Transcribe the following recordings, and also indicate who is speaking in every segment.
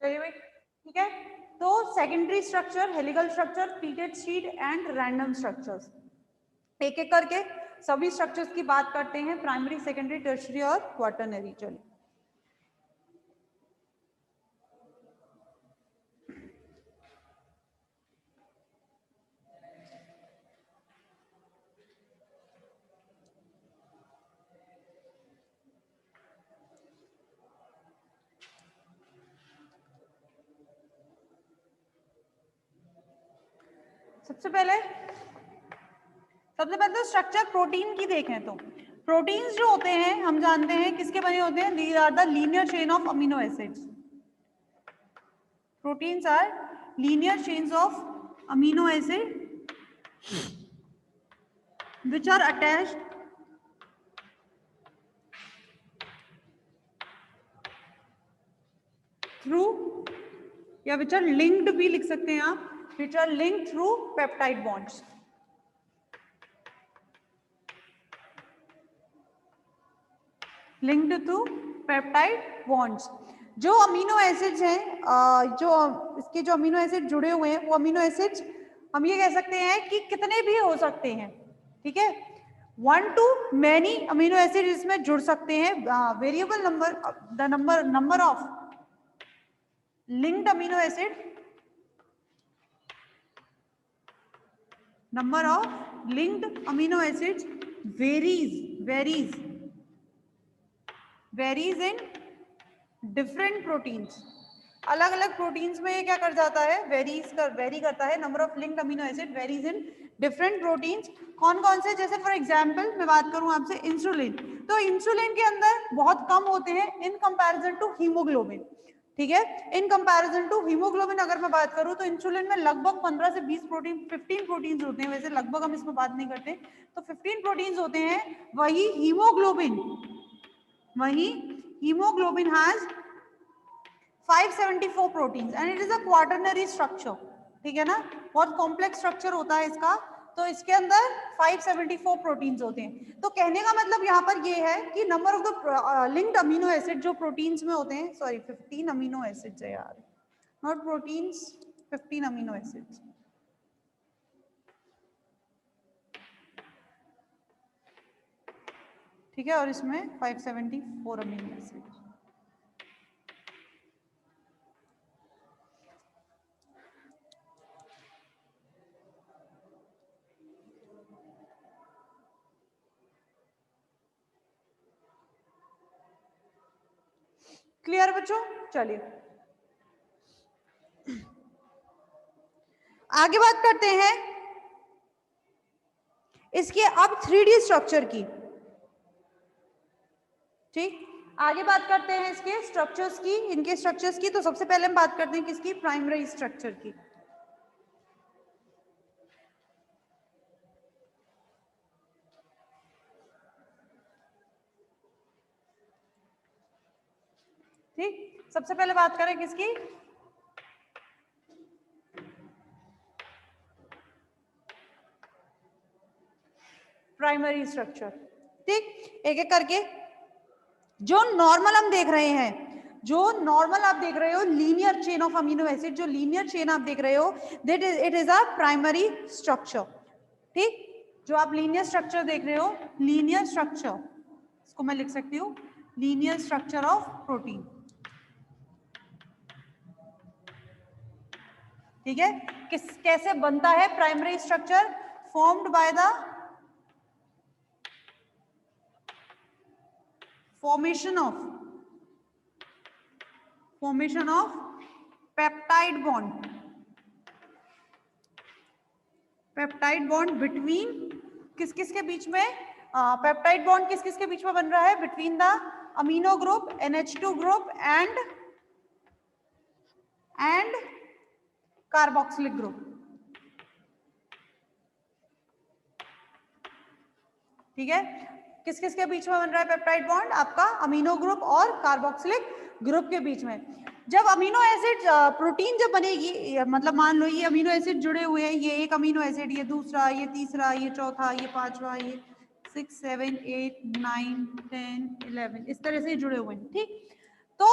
Speaker 1: चलिए भाई, ठीक है। तो secondary structure, helical structure, pleated sheet and random structures, एक एक करके सभी स्ट्रक्चर्स की बात करते हैं, प्राइमरी, सेकेंडरी, टर्शियरी और क्वाटरनरी। चलिए, सबसे पहले तो स्ट्रक्चर प्रोटीन की देखें तो प्रोटीन्स जो होते हैं हम जानते हैं किसके बने होते हैं, these are the linear chain of amino acids. Proteins are linear chains of amino acid which are attached through, या which are linked भी लिख सकते हैं आप, which are linked through peptide bonds। linked through peptide bonds। जो amino acids हैं, जो इसके जो अमीनो एसिड जुड़े हुए हैं, वो अमीनो एसिड्स हम ये कह सकते हैं कि कितने भी हो सकते हैं, ठीक है, 1 to many अमीनो एसिड इसमें जुड़ सकते हैं। Variable number, the number of linked amino acid, number of linked amino acids varies in different proteins। अलग अलग प्रोटीन्स में ये क्या कर जाता है, वेरी करता है। Number of linked amino acid varies in different proteins. कौन कौन से, जैसे फॉर एग्जांपल मैं बात करूं आपसे इंसुलिन, तो इंसुलिन के अंदर बहुत कम होते हैं इन कंपैरिजन टू हीमोग्लोबिन, ठीक है। इन कंपैरिजन टू हीमोग्लोबिन अगर मैं बात करूं तो इंसुलिन में लगभग 15 से 20 प्रोटीन, 15 प्रोटीन्स होते हैं, वैसे लगभग हम इसमें बात नहीं करते, तो 15 प्रोटीन्स होते हैं। वही haemoglobin has 574 proteins and it is a quaternary structure, ठीक है ना, बहुत कॉम्प्लेक्स स्ट्रक्चर होता है इसका। तो इसके अंदर 574 प्रोटीन्स होते हैं। तो कहने का मतलब यहाँ पर ये है कि number of the linked amino acid जो प्रोटीन्स में होते हैं, सॉरी 15 अमीनो एसिड्स है यार, नॉट प्रोटीन्स, 15 अमीनो एसिड्स, ठीक है, और इसमें 574 अमीनो एसिड। क्लियर बच्चों? चलिए आगे बात करते हैं इसके अब 3D स्ट्रक्चर की, ठीक, आगे बात करते हैं इसके स्ट्रक्चर्स की, इनके स्ट्रक्चर्स की। तो सबसे पहले हम बात करते हैं किसकी, प्राइमरी स्ट्रक्चर की। ठीक, सबसे पहले बात करें किसकी, प्राइमरी स्ट्रक्चर, ठीक, एक एक करके। जो नॉर्मल हम देख रहे हैं, जो नॉर्मल आप देख रहे हो linear chain of amino acid, जो लीनियर चेन आप देख रहे हो, that is it is a primary structure, ठीक। जो आप लीनियर स्ट्रक्चर देख रहे हो, लीनियर स्ट्रक्चर, इसको मैं लिख सकती हूँ लीनियर स्ट्रक्चर ऑफ प्रोटीन, ठीक है। कैसे बनता है primary structure, formed by the formation of peptide bond between किस किस के बीच में, पेप्टाइड बॉन्ड किस किस के बीच में बन रहा है, between the amino group NH2 group and carboxylic group, ठीक है। किस किस के बीच में बन रहा है पेप्टाइड बॉन्ड, आपका अमीनो ग्रुप और कार्बोक्सिलिक ग्रुप के बीच में। जब अमीनो एसिड प्रोटीन जब बनेगी, मतलब मान लो ये अमीनो एसिड जुड़े हुए हैं, ये एक अमीनो एसिड, ये दूसरा, ये तीसरा, ये चौथा, ये पांचवा, ये 6 7 8 9 10 11 इस तरह से जुड़े हुए हैं, ठीक। तो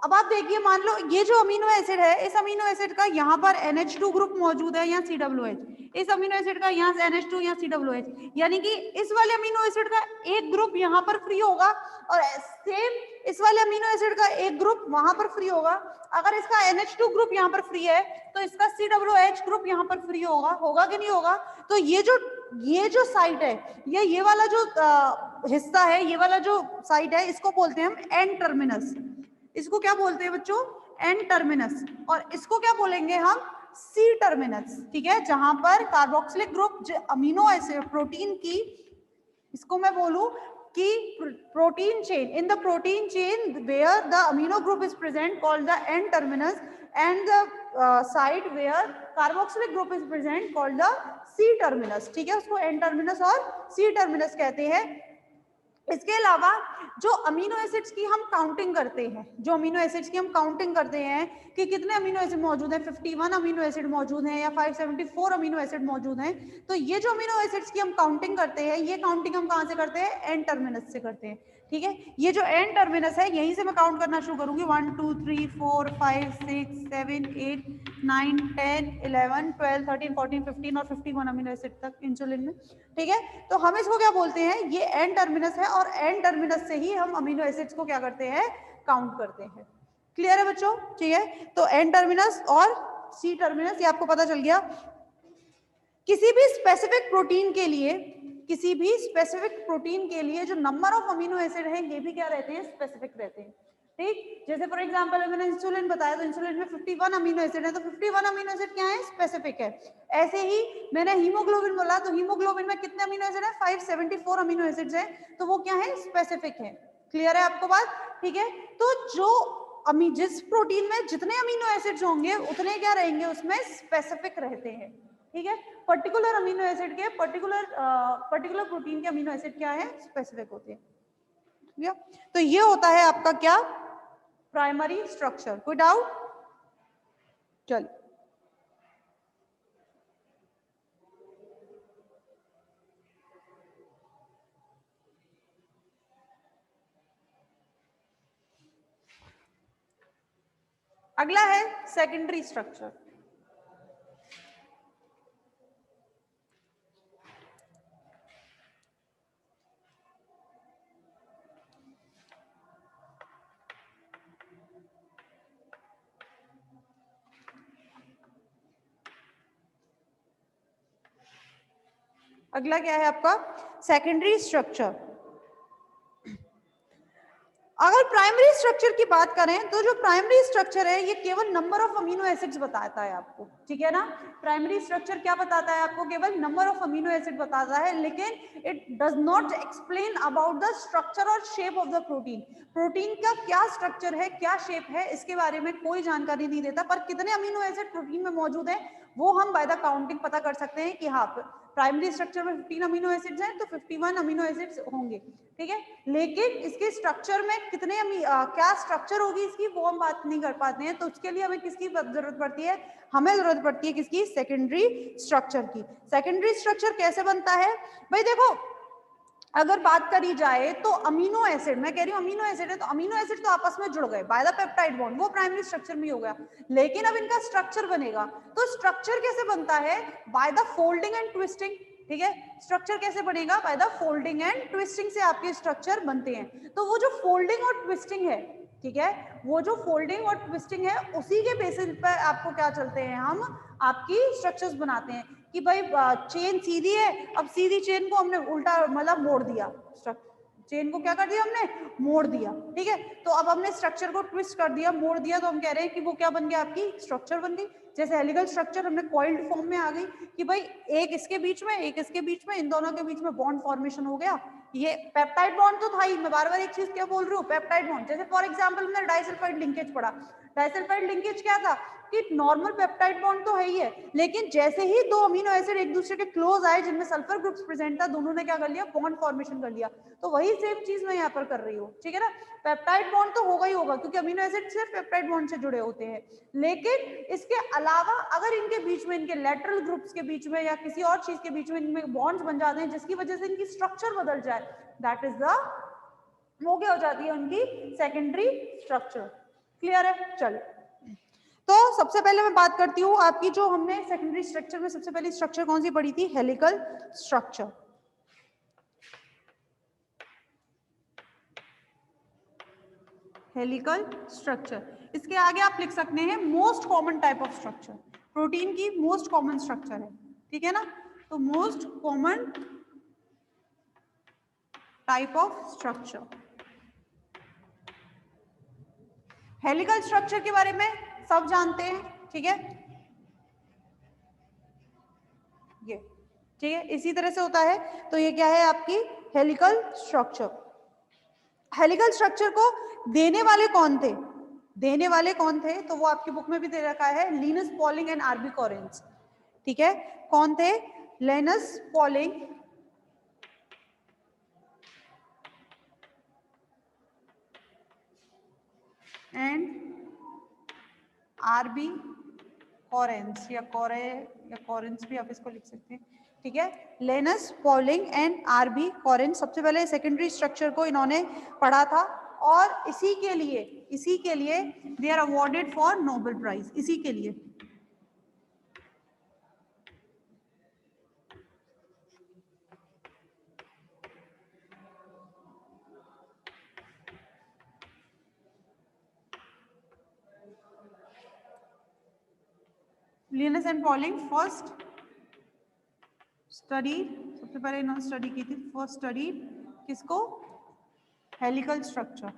Speaker 1: अब आप देखिए, मान लो ये जो अमीनो एसिड है, इस अमीनो एसिड का यहाँ पर NH2 ग्रुप मौजूद है, यहाँ COOH, इस अमीनो एसिड का यहाँ NH2 यहाँ COOH, यानी कि इस वाले अमीनो एसिड का एक ग्रुप यहाँ पर फ्री होगा और सेम इस वाले अमीनो एसिड का एक ग्रुप वहां पर फ्री होगा। अगर इसका NH2 ग्रुप यहाँ पर फ्री है तो इसका COOH ग्रुप यहाँ पर फ्री होगा कि नहीं होगा? तो ये जो साइट है, ये वाला जो हिस्सा है, ये वाला जो साइट है, इसको बोलते हैं हम एन टर्मिनस। इसको क्या बोलते हैं बच्चों? N terminus. और इसको क्या बोलेंगे हम? C terminus. ठीक है, जहां पर carboxylic group amino acid protein की, इसको मैं बोलूं कि protein chain, in the protein chain where the amino group is present called the N terminus and the site where carboxylic group is present called the C terminus. ठीक है, उसको N terminus और C terminus कहते हैं। इसके अलावा जो amino acids की हम काउंटिंग करते हैं, जो अमीनो एसिड्स की हम काउंटिंग करते हैं कि कितने अमीनो एसिड मौजूद हैं, 51 अमीनो एसिड मौजूद हैं या 574 अमीनो एसिड मौजूद हैं, तो ये जो अमीनो एसिड्स की हम काउंटिंग करते हैं, ये काउंटिंग हम कहां से करते हैं? एन टर्मिनस से करते हैं। ठीक है, ये जो एन टर्मिनस है, यहीं से मैं काउंट करना शुरू करूंगी। 1 2 3 4 5 6 7 8 9 10 11 12 13 14 15 और 51 अमीनो एसिड तक इंसुलिन में। ठीक है, तो हम इसको क्या बोलते हैं? ये एन टर्मिनस है और एन टर्मिनस से ही हम अमीनो एसिड्स को क्या करते हैं? काउंट करते हैं। क्लियर है बच्चों? ठीक है, तो एन टर्मिनस और सी टर्मिनस, ये आपको पता चल गया। किसी भी स्पेसिफिक प्रोटीन के लिए, किसी भी स्पेसिफिक प्रोटीन के लिए जो नंबर ऑफ अमीनो एसिड है, ये भी क्या रहते हैं? स्पेसिफिक रहते हैं। ठीक, जैसे फॉर एग्जांपल मैंने इंसुलिन बताया, तो इंसुलिन में 51 अमीनो एसिड है, तो 51 अमीनो एसिड क्या है? स्पेसिफिक है। ऐसे ही मैंने हीमोग्लोबिन बोला, तो हीमोग्लोबिन में कितने अमीनो एसिड है? 574 अमीनो एसिड्स है, तो वो क्या है? स्पेसिफिक है। क्लियर है आपको बात? ठीक है, तो जिस प्रोटीन में जितने अमीनो एसिड्स होंगे उतने क्या रहेंगे? उसमें स्पेसिफिक रहते हैं। ठीक है, पर्टिकुलर अमीनो एसिड के, पर्टिकुलर प्रोटीन के अमीनो एसिड क्या है? स्पेसिफिक होते हैं। तो ये होता है आपका क्या? Primary structure. कोई डाउट? चल, अगला है सेकेंडरी स्ट्रक्चर। अगला क्या है आपका? Secondary structure. अगर प्राइमरी स्ट्रक्चर की बात करें तो जो प्राइमरी स्ट्रक्चर है, ये केवल नंबर ऑफ अमीनो एसिड्स बताता है आपको। ठीक है ना, प्राइमरी स्ट्रक्चर क्या बताता है आपको? केवल नंबर ऑफ अमीनो एसिड बताता है, लेकिन it does not explain about the structure और shape of the protein. Protein का क्या स्ट्रक्चर है, क्या शेप है, इसके बारे में कोई जानकारी नहीं देता। पर कितने अमीनो एसिड प्रोटीन में मौजूद है, वो हम बाय द काउंटिंग पता कर सकते हैं कि हाँ, प्राइमरी स्ट्रक्चर में 15 अमीनो एसिड्स हैं, तो 51 अमीनो एसिड्स होंगे। ठीक है, लेकिन इसके स्ट्रक्चर में कितने क्या स्ट्रक्चर होगी इसकी, वो हम बात नहीं कर पाते हैं। तो उसके लिए हमें किसकी जरूरत पड़ती है? हमें जरूरत पड़ती है किसकी? सेकेंडरी स्ट्रक्चर की। सेकेंडरी स्ट्रक्चर कैसे बनता है भाई? देखो, अगर बात करी जाए तो अमीनो एसिड, मैं कह रही हूँ अमीनो एसिड है, तो अमीनो एसिड तो आपस में जुड़ गए बाय द पेप्टाइड बॉन्ड, वो प्राइमरी स्ट्रक्चर में ही हो गया। लेकिन अब इनका स्ट्रक्चर बनेगा, तो स्ट्रक्चर कैसे बनता है? By the folding and twisting. ठीक है, स्ट्रक्चर कैसे बनेगा? By the folding and twisting से आपके स्ट्रक्चर बनते हैं। तो वो जो फोल्डिंग और ट्विस्टिंग है, ठीक है, वो जो फोल्डिंग और ट्विस्टिंग है, उसी के बेसिस पर आपको क्या चलते हैं? हम आपकी स्ट्रक्चर्स बनाते हैं कि भाई चेन सीधी है, अब सीधी चेन को हमने उल्टा मतलब मोड़ दिया, चेन को क्या कर दिया हमने? मोड़ दिया। ठीक है, तो अब हमने स्ट्रक्चर को ट्विस्ट कर दिया, मोड़ दिया, तो हम कह रहे हैं कि वो क्या बन गया? आपकी स्ट्रक्चर बन गई। जैसे हेलिकल स्ट्रक्चर हमने कॉइल्ड फॉर्म में आ गई कि भाई एक इसके बीच में, एक इसके बीच में, इन दोनों के बीच में बॉन्ड फॉर्मेशन हो गया। ये पेप्टाइड बॉन्ड तो था ही, मैं बार बार एक चीज क्या बोल रही हूँ? Peptide bond. जैसे फॉर एग्जांपल हमने डाइसल्फाइड लिंकेज पढ़ा, डाइसल्फाइड लिंकेज क्या था कि नॉर्मल पेप्टाइड बॉन्ड तो है ही है, लेकिन जैसे ही दो अमीनो एसिड एक दूसरे के क्लोज आए जिनमें सल्फर ग्रुप्स प्रेजेंट था, दोनों ने क्या कर लिया? बॉन्ड फॉर्मेशन कर लिया। तो वही सेम चीज मैं यहाँ पर कर रही हूँ। ठीक है ना, पेप्टाइड बॉन्ड तो होगा ही होगा, क्योंकि अमीनो एसिड सिर्फ पेप्टाइड बॉन्ड से जुड़े होते हैं। लेकिन इसके अलावा अगर इनके बीच में, इनके लेटरल ग्रुप्स के बीच में या किसी और चीज के बीच में इनमें बॉन्ड्स बन जाते हैं जिसकी वजह से इनकी स्ट्रक्चर बदल जाए, दैट इज द, वो क्या हो जाती है? उनकी सेकेंडरी स्ट्रक्चर। क्लियर है? चलो, तो सबसे पहले मैं बात करती हूँ आपकी, जो हमने सेकेंडरी स्ट्रक्चर में सबसे पहली स्ट्रक्चर कौन सी पढ़ी थी? Helical structure. हेलिकल स्ट्रक्चर, इसके आगे आप लिख सकते हैं most common type of structure, protein की मोस्ट कॉमन स्ट्रक्चर है, ठीक है ना? तो most common type of structure. Helical structure के बारे में सब जानते हैं, ठीक है? ये ठीक है, इसी तरह से होता है। तो ये क्या है आपकी हेलिकल स्ट्रक्चर। हेलिकल स्ट्रक्चर को देने वाले कौन थे? देने वाले कौन थे? तो वो आपकी बुक में भी दे रखा है, Linus Pauling and RB Corey, ठीक है? कौन थे? Linus Pauling and RB Corey, या कॉरेंस भी आप इसको लिख सकते हैं, ठीक है? Linus Pauling and RB Corey, सबसे पहले सेकेंडरी स्ट्रक्चर को इन्होंने पढ़ा था, और इसी के लिए they are awarded for Nobel prize, इसी के लिए। Linus and Pauling first study, सबसे पहले इन्होंने स्टडी की थी, फर्स्ट स्टडी किसको? हेलिकल स्ट्रक्चर,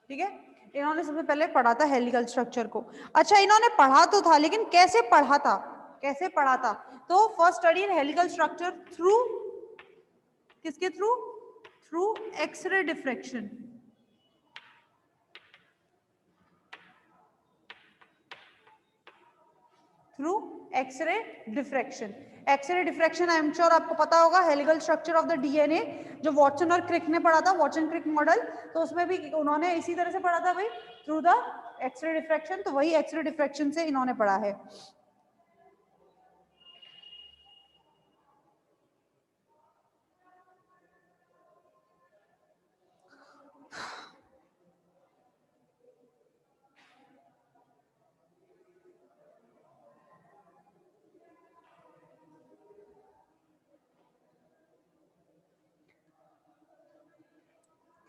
Speaker 1: ठीक है? इन्होंने सबसे पहले पढ़ा था हेलिकल स्ट्रक्चर को। अच्छा, इन्होंने पढ़ा तो था, लेकिन कैसे पढ़ा था? कैसे पढ़ा था? तो first study in helical structure through किसके थ्रू? Through X-ray diffraction, through X-ray diffraction. X-ray diffraction I am sure आपको पता होगा, helical structure of the DNA, जो वॉटसन और क्रिक ने पढ़ा था, वॉटसन क्रिक मॉडल, तो उसमें भी उन्होंने इसी तरह से पढ़ा था भाई, थ्रू द एक्सरे डिफ्रेक्शन। तो वही एक्सरे डिफ्रेक्शन से इन्होंने पढ़ा है।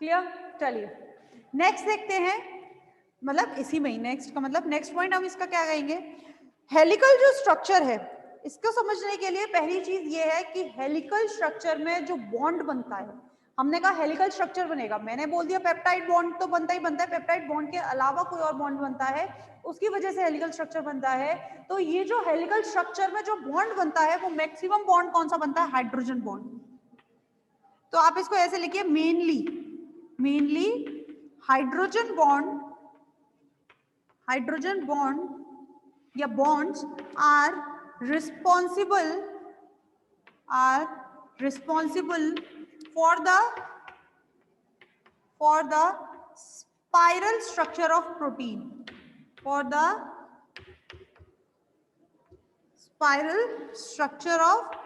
Speaker 1: क्लियर? चलिए नेक्स्ट देखते हैं, मतलब इसी में ही नेक्स्ट का मतलब नेक्स्ट पॉइंट हम इसका क्या कहेंगे? हेलिकल जो स्ट्रक्चर है, इसको समझने के लिए पहली चीज ये है कि हेलिकल स्ट्रक्चर में जो बॉन्ड बनता है, हमने कहा हेलिकल स्ट्रक्चर बनेगा, मैंने बोल दिया पेप्टाइड बॉन्ड तो बनता ही बनता है, पेप्टाइड बॉन्ड के अलावा कोई और बॉन्ड बनता है, उसकी वजह से हेलिकल स्ट्रक्चर बनता है। तो ये जो हेलिकल स्ट्रक्चर में जो बॉन्ड बनता है, वो मैक्सिमम बॉन्ड कौन सा बनता है? Hydrogen bond. तो आप इसको ऐसे लिखिए, मेनली हाइड्रोजन बॉन्ड या bonds are responsible for the spiral structure of protein, for the spiral structure of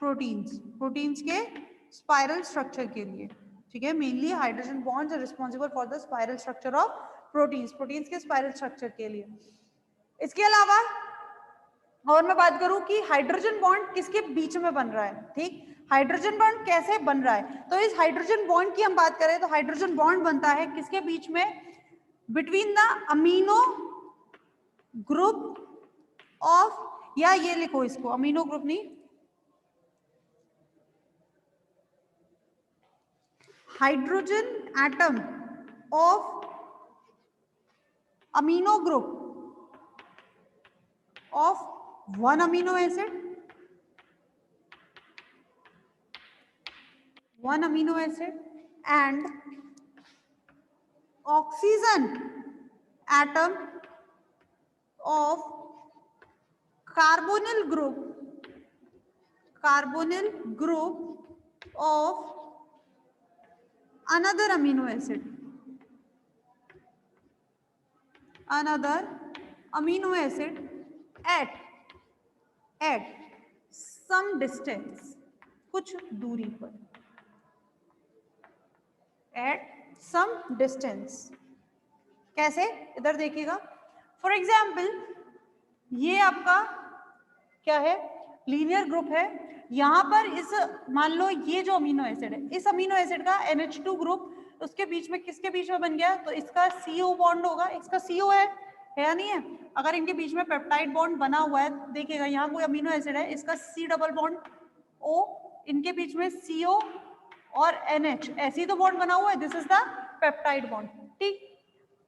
Speaker 1: proteins के स्पाइरल स्ट्रक्चर के लिए, ठीक है? Mainly hydrogen bonds are responsible for the spiral structure of proteins के spiral structure के लिए। इसके अलावा और मैं बात करूं कि हाइड्रोजन बॉन्ड किसके बीच में बन रहा है, ठीक? हाइड्रोजन बॉन्ड कैसे बन रहा है? तो इस हाइड्रोजन बॉन्ड की हम बात करें तो हाइड्रोजन बॉन्ड बनता है किसके बीच में? Between the amino group of, या ये लिखो इसको, अमीनो ग्रुप नहीं, hydrogen atom of amino group of one amino acid, and oxygen atom of carbonyl group of another amino acid at some distance, कुछ दूरी पर। At some distance. कैसे, इधर देखिएगा, फॉर एग्जाम्पल ये आपका क्या है, लीनियर ग्रुप है। यहाँ पर इस, मान लो ये जो अमीनो एसिड है, इस अमीनो एसिड का NH2 ग्रुप उसके बीच में, किसके बीच में बन गया, तो इसका CO बॉन्ड होगा, इसका CO है या नहीं है। अगर इनके बीच में पेप्टाइड बॉन्ड बना हुआ है, देखिएगा यहाँ कोई अमीनो एसिड है, इसका C डबल बॉन्ड O, इनके बीच में CO और NH, ऐसे ही तो बॉन्ड बना हुआ है, this is the peptide bond. ठीक,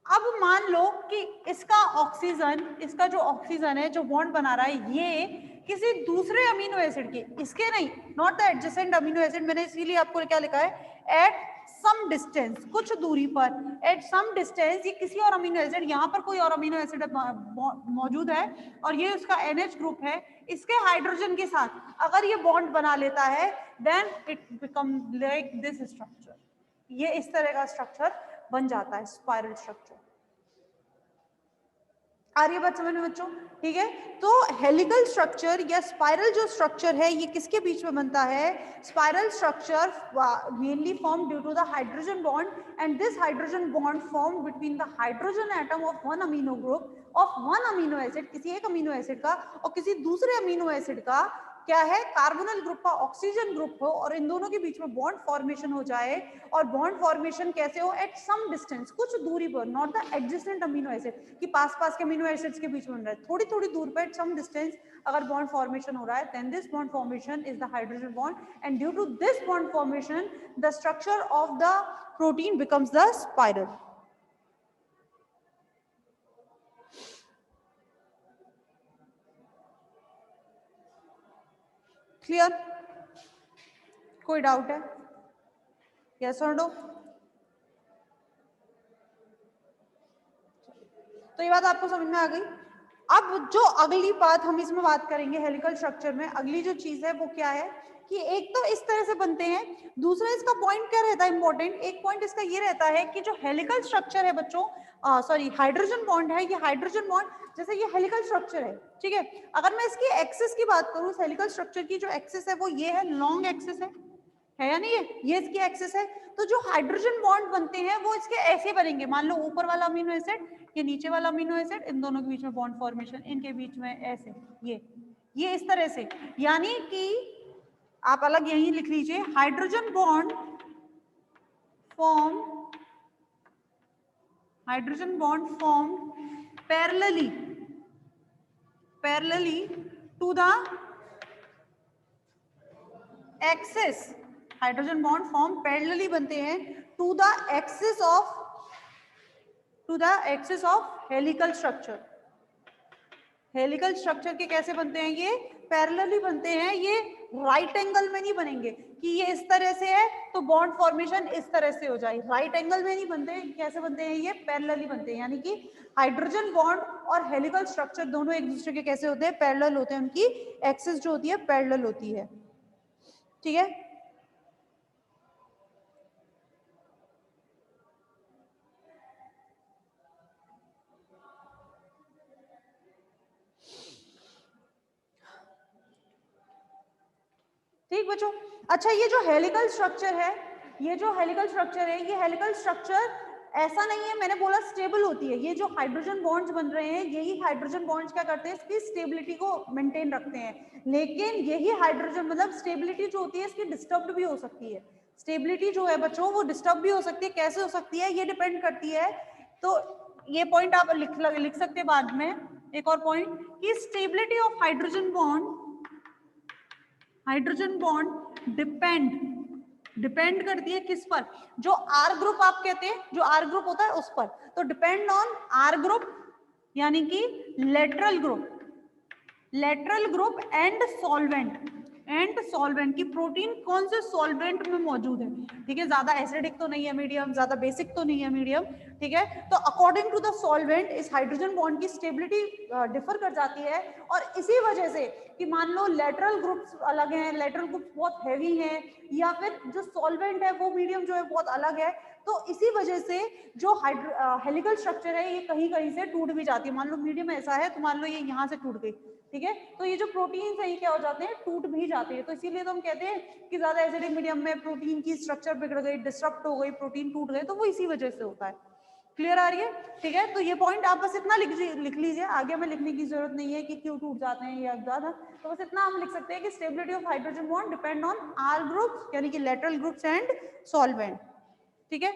Speaker 1: अब मान लो कि इसका ऑक्सीजन, इसका जो ऑक्सीजन है जो बॉन्ड बना रहा है, ये किसी दूसरे अमीनो एसिड के, इसके नहीं, not the adjacent amino acid, मैंने इसीलिए आपको क्या लिखा है, एट सम डिस्टेंस, कुछ दूरी पर, एट सम डिस्टेंस, ये किसी और अमीनो एसिड, यहाँ पर कोई और अमीनो एसिड मौजूद है और ये उसका NH ग्रुप है, इसके हाइड्रोजन के साथ अगर ये बॉन्ड बना लेता है, then it become like this structure, ये इस तरह का स्ट्रक्चर बन जाता है, स्पाइरल स्ट्रक्चर। आ रही है बात समझ में बच्चों? ठीक है, तो हेलिकल स्ट्रक्चर या स्पाइरल जो स्ट्रक्चर है, ये किसके बीच में बनता है, spiral structure mainly form due to the hydrogen bond, and this hydrogen bond form between the hydrogen atom of one amino group of one amino acid, किसी एक अमीनो एसिड का और किसी दूसरे अमीनो एसिड का क्या है, कार्बोनिल ग्रुप का ऑक्सीजन ग्रुप हो, और इन दोनों के बीच में बॉन्ड फॉर्मेशन हो जाए, और बॉन्ड फॉर्मेशन कैसे हो, एट सम डिस्टेंस, कुछ दूरी पर, not the adjacent amino acid कि पास के अमीनो एसिड्स के बीच में बन रहा है, थोड़ी थोड़ी दूर पर, एट सम डिस्टेंस अगर बॉन्ड फॉर्मेशन हो रहा है, then this bond formation is the hydrogen bond, and due to this bond formation the structure of the protein becomes the spiral. Clear? कोई डाउट है? यस और नो? तो ये बात आपको समझ में आ गई। अब जो अगली बात हम इसमें बात करेंगे हेलिकल स्ट्रक्चर में, अगली जो चीज है वो क्या है कि एक तो इस तरह से बनते हैं, दूसरा इसका पॉइंट क्या रहता है इंपॉर्टेंट, एक पॉइंट इसका ये रहता है कि जो हेलिकल स्ट्रक्चर है बच्चों, सॉरी हाइड्रोजन बॉन्ड है, ये हाइड्रोजन बॉन्ड जैसे ये हेलिकल स्ट्रक्चर है, ठीक है, अगर मैं इसकी एक्सिस की बात करूं, हेलिकल स्ट्रक्चर की जो एक्सिस है वो ये है, लॉन्ग एक्सिस है या नहीं है, ये इसकी एक्सिस है, तो जो हाइड्रोजन बॉन्ड बनते हैं वो इसके ऐसे बनेंगे, मान लो ऊपर वाला अमीनो एसिड, ये नीचे वाला अमीनो एसिड, इन दोनों के बीच में बॉन्ड फॉर्मेशन, इनके बीच में ऐसे, ये इस तरह से, यानी कि आप अलग यही लिख लीजिए, hydrogen bond form, hydrogen bond form parallelly to the axis, hydrogen bond form parallelly बनते हैं to the axis of helical structure. Helical structure के कैसे बनते हैं, ये पैरेलली बनते हैं, ये राइट एंगल में नहीं बनेंगे कि ये इस तरह से है तो बॉन्ड फॉर्मेशन इस तरह से हो जाए, राइट एंगल में नहीं बनते, कैसे बनते हैं, ये पैरेलली बनते हैं, यानी कि हाइड्रोजन बॉन्ड और हेलिकल स्ट्रक्चर दोनों एक दूसरे के कैसे होते हैं, पैरेलल होते हैं, उनकी एक्सिस जो होती है पैरेलल होती है, ठीक है। ठीक बच्चों, अच्छा ये जो हेलिकल स्ट्रक्चर है, ये हेलिकल स्ट्रक्चर ऐसा नहीं है, मैंने बोला स्टेबल होती है, ये जो हाइड्रोजन बॉन्ड्स बन रहे हैं, यही हाइड्रोजन बॉन्ड्स क्या करते हैं, इसकी स्टेबिलिटी को मेंटेन रखते हैं, लेकिन यही हाइड्रोजन मतलब स्टेबिलिटी जो होती है इसकी डिस्टर्ब भी हो सकती है, स्टेबिलिटी जो है बच्चों वो डिस्टर्ब भी हो सकती है, कैसे हो सकती है, ये डिपेंड करती है, तो ये पॉइंट आप लिख सकते हैं बाद में, एक और पॉइंट कि stability of hydrogen bond depend करती है किस पर, जो आर ग्रुप आप कहते हैं, जो आर ग्रुप होता है उस पर, तो डिपेंड ऑन आर ग्रुप, यानी कि लेटरल ग्रुप एंड सॉल्वेंट की प्रोटीन कौन से सॉल्वेंट में मौजूद है, ठीक है, ज्यादा एसिडिक तो नहीं है मीडियम, ज्यादा बेसिक तो नहीं है मीडियम, ठीक है, तो अकॉर्डिंग टू द सॉल्वेंट इस हाइड्रोजन बॉन्ड की स्टेबिलिटी डिफर कर जाती है, और इसी वजह से कि मान लो लेटरल ग्रुप्स अलग हैं, लेटरल ग्रुप्स बहुत हैवी हैं, या फिर जो सॉल्वेंट है वो मीडियम जो है बहुत अलग है, तो इसी वजह से जो हेलिकल स्ट्रक्चर है ये कहीं कहीं से टूट भी जाती है, मान लो मीडियम ऐसा है तो मान लो ये यहाँ से टूट गई, ठीक है। तो ये जो प्रोटीन है ये क्या हो जाते हैं, टूट भी जाते हैं। तो इसीलिए तो हम कहते हैं कि ज्यादा एसिडिक मीडियम में प्रोटीन की स्ट्रक्चर बिगड़ गई, डिस्टर्ब हो गई, प्रोटीन टूट गए, तो वो इसी वजह से होता है। क्लियर आ रही है? ठीक है। तो ये पॉइंट आप बस इतना लिख लीजिए, आगे हमें लिखने की जरूरत नहीं है कि क्यों टूट जाते हैं या ज्यादा। तो बस इतना हम लिख सकते हैं कि stability of hydrogen bond depend on R groups यानी कि लेटरल ग्रुप्स एंड सॉल्वेंट। ठीक है,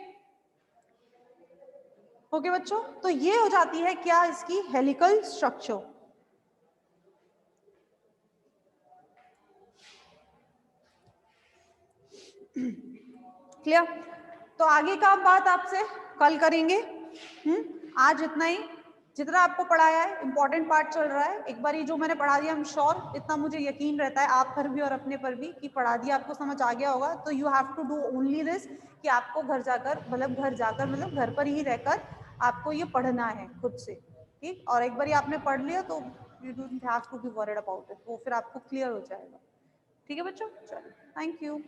Speaker 1: ओके बच्चों। तो ये हो जाती है क्या, इसकी हेलिकल स्ट्रक्चर। क्लियर? तो आगे का बात आपसे कल करेंगे। आज इतना ही, जितना आपको पढ़ाया है इंपॉर्टेंट पार्ट चल रहा है। एक बार ये जो मैंने पढ़ा दिया, आई एम श्योर, इतना मुझे यकीन रहता है आप पर भी और अपने पर भी कि पढ़ा दिया, आपको समझ आ गया होगा। तो you have to do only this कि आपको घर जाकर मतलब घर पर ही रहकर आपको ये पढ़ना है खुद से। ठीक, और एक बार ये आपने पढ़ लिया तो you don't have to be worried about it, वो फिर आपको क्लियर हो जाएगा। ठीक है बच्चों, चलो, थैंक यू।